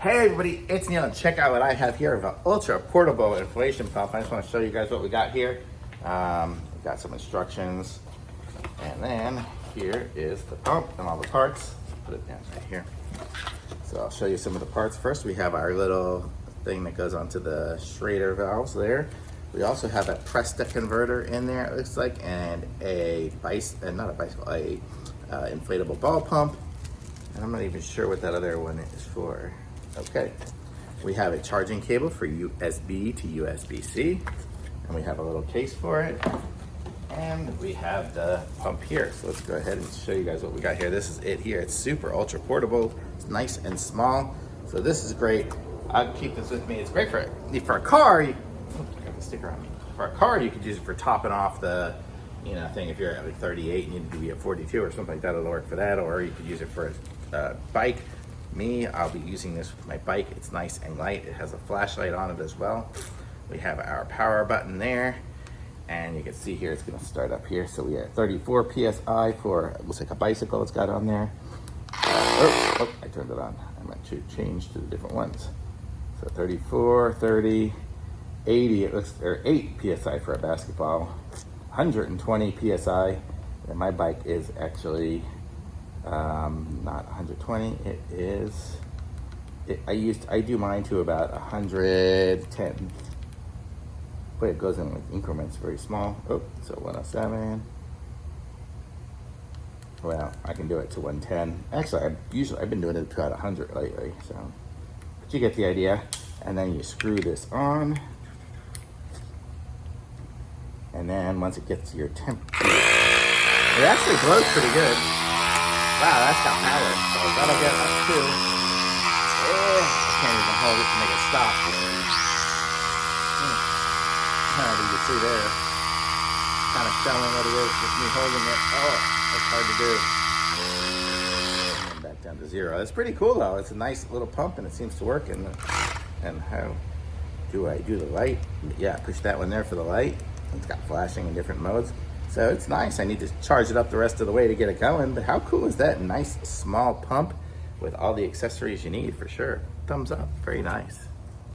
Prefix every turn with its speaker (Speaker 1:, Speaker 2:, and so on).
Speaker 1: Hey everybody, it's Neil, and check out what I have here of an ultra portable inflation pump. I just want to show you guys what we got here. We got some instructions, and then here is the pump and all the parts. Put it down right here. So I'll show you some of the parts. First, we have our little thing that goes onto the Schrader valves there. We also have a Presta converter in there, it looks like, and a inflatable ball pump. And I'm not even sure what that other one is for. Okay, we have a charging cable for USB to USB-C, and we have a little case for it, and we have the pump here. So let's go ahead and show you guys what we got here. This is it here. It's super ultra portable. It's nice and small. So this is great. I'll keep this with me. It's great for a car. Got the sticker on me. For a car, you could use it for topping off the thing. If you're at like 38 and you need to be at 42 or something like that, it'll work for that. Or you could use it for a bike. I'll be using this with my bike. It's nice and light. It has a flashlight on it as well. We have our power button there, and you can see here it's going to start up here. So we have 34 PSI for, it looks like a bicycle it's got on there. I turned it on. I meant to change to the different ones. So 34, 30, 80, it looks, or 8 PSI for a basketball, 120 PSI, and my bike is actually not 120. It is. I do mine to about 110. But it goes in with increments, very small. Oh, so 107. Well, I can do it to 110. Actually, I've been doing it to about 100 lately. So, but you get the idea. And then you screw this on. And then once it gets to your temperature, it actually blows pretty good. Wow, that's got power. So that'll get up to, I can't even hold it to make it stop. You can see there, kind of showing what it is with me holding it. Oh, that's hard to do. And back down to 0. It's pretty cool though. It's a nice little pump and it seems to work. And how do I do the light? Yeah, push that one there for the light. It's got flashing in different modes. So it's nice. I need to charge it up the rest of the way to get it going, but how cool is that? Nice small pump with all the accessories you need for sure. Thumbs up, very nice.